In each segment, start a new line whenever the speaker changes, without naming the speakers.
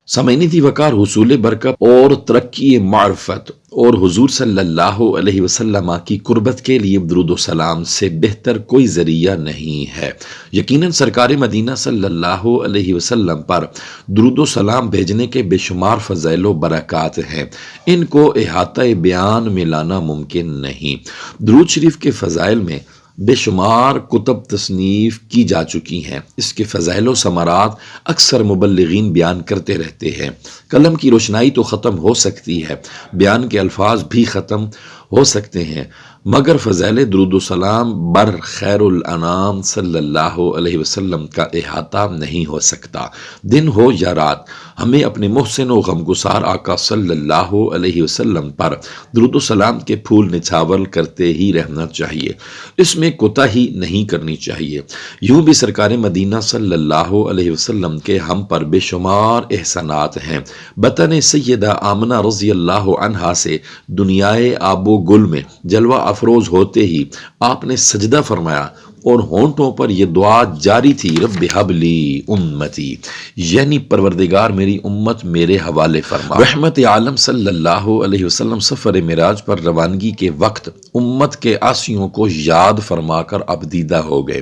سامعین دی وقار حصول برکت اور ترقی معرفت اور حضور صلی اللہ علیہ وسلم کی قربت کے لیے درود و سلام سے بہتر کوئی ذریعہ نہیں ہے۔ یقیناً سرکار مدینہ صلی اللہ علیہ وسلم پر درود و سلام بھیجنے کے بے شمار فضائل و برکات ہیں، ان کو احاطہ بیان میں لانا ممکن نہیں۔ درود شریف کے فضائل میں بے شمار کتب تصنیف کی جا چکی ہیں، اس کے فضائل و ثمرات اکثر مبلغین بیان کرتے رہتے ہیں۔ قلم کی روشنائی تو ختم ہو سکتی ہے، بیان کے الفاظ بھی ختم ہو سکتے ہیں، مگر فضائل درود و سلام بر خیر الانام صلی اللہ علیہ وسلم کا احاطہ نہیں ہو سکتا۔ دن ہو یا رات، ہمیں اپنے محسن و غمگسار آقا صلی اللہ علیہ وسلم پر درود و سلام کے پھول نچھاور کرتے ہی رہنا چاہیے، اس میں کوتاہی نہیں کرنی چاہیے۔ یوں بھی سرکار مدینہ صلی اللہ علیہ وسلم کے ہم پر بے شمار احسانات ہیں۔ بطن سیدہ آمنہ رضی اللہ عنہا سے دنیائے آب و گل میں جلوہ افروز ہوتے ہی آپ نے سجدہ فرمایا اور ہونٹوں پر یہ دعا جاری تھی، رب ہب لی امتی، یعنی پروردگار میری امت میرے حوالے فرما۔ رحمت عالم صلی اللہ علیہ وسلم سفر معراج پر روانگی کے وقت امت کے عاصیوں کو یاد فرما کر ابدیدہ ہو گئے۔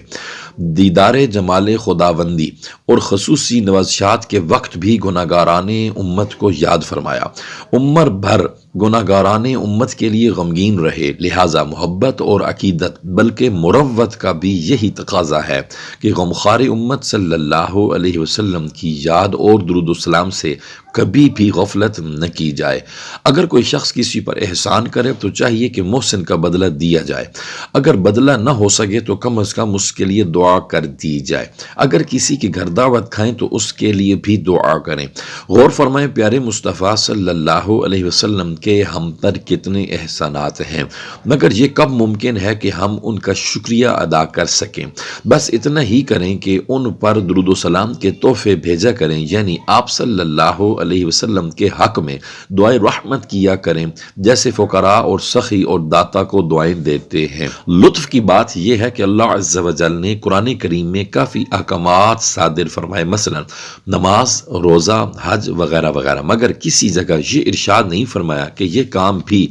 دیدار جمال خداوندی اور خصوصی نوازشات کے وقت بھی گناہگاران امت کو یاد فرمایا۔ عمر بھر گناہگاران امت کے لیے غمگین رہے، لہٰذا محبت اور عقیدت بلکہ مروت کا بھی یہی تقاضا ہے کہ غمخوار امت صلی اللہ علیہ وسلم کی یاد اور درود و سلام سے کبھی بھی غفلت نہ کی جائے۔ اگر کوئی شخص کسی پر احسان کرے تو چاہیے کہ محسن کا بدلہ دیا جائے، اگر بدلہ نہ ہو سکے تو کم از کم اس کے لیے دعا کر دی جائے۔ اگر کسی کے گھر دعوت کھائیں تو اس کے لیے بھی دعا کریں۔ غور فرمائیں پیارے مصطفیٰ صلی اللہ علیہ وسلم کے ہم پر کتنے احسانات ہیں، مگر یہ کب ممکن ہے کہ ہم ان کا شکریہ ادا کر سکیں؟ بس اتنا ہی کریں کہ ان پر درود و سلام کے تحفے بھیجا کریں، یعنی آپ صلی اللہ علیہ وسلم کے حق میں دعائیں رحمت کیا کریں، جیسے فقراء اور سخی اور داتا کو دعائیں دیتے ہیں۔ لطف کی بات یہ ہے کہ اللہ عز و جل نے قرآن کریم میں کافی احکامات صادر فرمائے، مثلا نماز، روزہ، حج وغیرہ وغیرہ، مگر کسی جگہ یہ ارشاد نہیں فرمایا کہ یہ کام بھی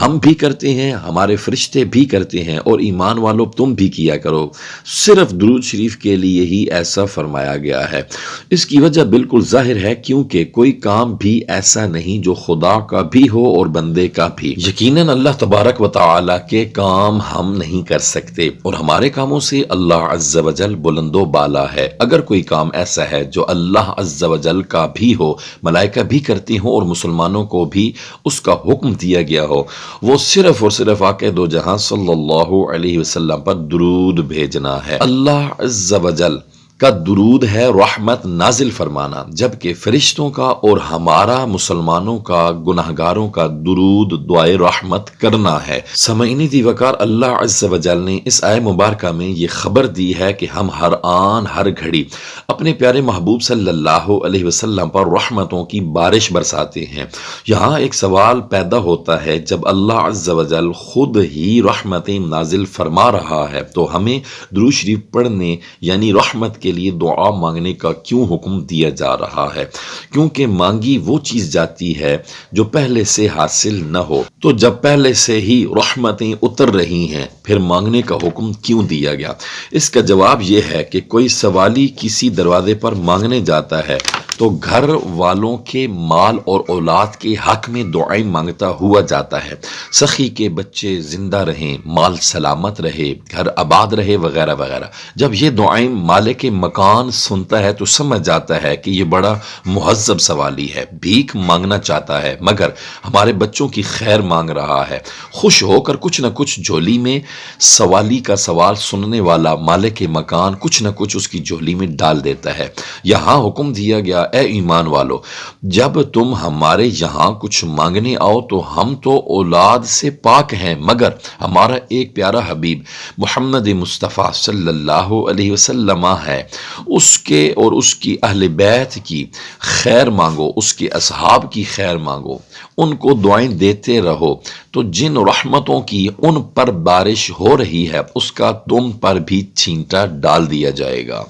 ہم بھی کرتے ہیں، ہمارے فرشتے بھی کرتے ہیں اور ایمان والوں تم بھی کیا کرو۔ صرف درود شریف کے لیے ہی ایسا فرمایا گیا ہے۔ اس کی وجہ بالکل ظاہر ہے، کیونکہ کوئی کام بھی ایسا نہیں جو خدا کا بھی ہو اور بندے کا بھی۔ یقیناً اللہ تبارک و تعالی کے کام ہم نہیں کر سکتے اور ہمارے کاموں سے اللہ عز و جل بلند و بالا ہے۔ اگر کوئی کام ایسا ہے جو اللہ عز و جل کا بھی ہو، ملائکہ بھی کرتے ہوں اور مسلمانوں کو بھی اس کا حکم دیا گیا ہو، وہ صرف اور صرف آقا دو جہاں صلی اللہ علیہ وسلم پر درود بھیجنا ہے۔ اللہ عز و جل کا درود ہے رحمت نازل فرمانا، جبکہ فرشتوں کا اور ہمارا مسلمانوں کا گناہگاروں کا درود دعائے رحمت کرنا ہے۔ سامعین دی وقار، اللہ عز و جل نے اس آیہ مبارکہ میں یہ خبر دی ہے کہ ہم ہر آن ہر گھڑی اپنے پیارے محبوب صلی اللہ علیہ وسلم پر رحمتوں کی بارش برساتے ہیں۔ یہاں ایک سوال پیدا ہوتا ہے، جب اللہ عز و جل خود ہی رحمتیں نازل فرما رہا ہے تو ہمیں درود شریف پڑھنے یعنی رحمت کے لیے دعا مانگنے کا کیوں حکم دیا جا رہا ہے؟ کیونکہ مانگی وہ چیز جاتی ہے جو پہلے سے حاصل نہ ہو، تو جب پہلے سے ہی رحمتیں اتر رہی ہیں پھر مانگنے کا حکم کیوں دیا گیا؟ اس کا جواب یہ ہے کہ کوئی سوالی کسی دروازے پر مانگنے جاتا ہے تو گھر والوں کے مال اور اولاد کے حق میں دعائیں مانگتا ہوا جاتا ہے، سخی کے بچے زندہ رہیں، مال سلامت رہے، گھر آباد رہے وغیرہ وغیرہ۔ جب یہ دعائیں مالک مکان سنتا ہے تو سمجھ جاتا ہے کہ یہ بڑا مہذب سوالی ہے، بھیک مانگنا چاہتا ہے مگر ہمارے بچوں کی خیر مانگ رہا ہے۔ خوش ہو کر کچھ نہ کچھ جھولی میں سوالی کا سوال سننے والا مالک مکان کچھ نہ کچھ اس کی جھولی میں ڈال دیتا ہے۔ یہاں حکم دیا گیا، اے ایمان والو، جب تم ہمارے یہاں کچھ مانگنے آؤ تو ہم تو اولاد سے پاک ہیں، مگر ہمارا ایک پیارا حبیب محمد مصطفیٰ صلی اللہ علیہ وسلم ہے، اس کے اور اس کی اہل بیت کی خیر مانگو، اس کے اصحاب کی خیر مانگو، ان کو دعائیں دیتے رہو، تو جن رحمتوں کی ان پر بارش ہو رہی ہے اس کا تم پر بھی چھینٹا ڈال دیا جائے گا۔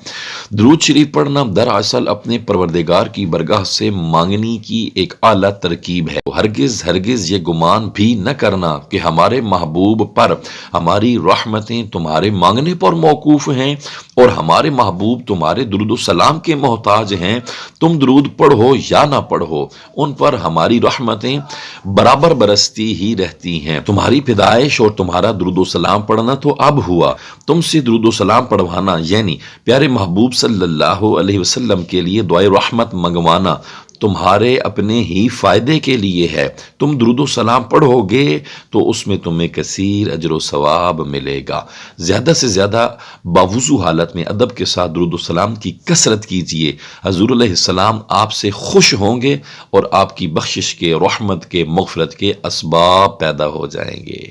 درود شریف پڑھنا دراصل اپنے پروردگار پروردگار کی برگاہ سے مانگنے کی ایک اعلیٰ ترکیب ہے۔ ہرگز ہرگز یہ گمان بھی نہ کرنا کہ ہمارے محبوب پر ہماری رحمتیں تمہارے مانگنے پر موقوف ہیں اور ہمارے محبوب تمہارے درود و سلام کے محتاج ہیں۔ تم درود پڑھو یا نہ پڑھو، ان پر ہماری رحمتیں برابر برستی ہی رہتی ہیں۔ تمہاری پیدائش اور تمہارا درود و سلام پڑھنا تو اب ہوا، تم سے درود و سلام پڑھوانا یعنی پیارے محبوب صلی اللہ علیہ وسلم کے لیے دعائے رحمت منگوانا تمہارے اپنے ہی فائدے کے لیے ہے۔ تم درود و سلام پڑھو گے تو اس میں تمہیں کثیر اجر و ثواب ملے گا۔ زیادہ سے زیادہ باوضو حالت میں ادب کے ساتھ درود و سلام کی کثرت کیجیے۔ حضور علیہ السلام آپ سے خوش ہوں گے اور آپ کی بخشش کے، رحمت کے، مغفرت کے اسباب پیدا ہو جائیں گے۔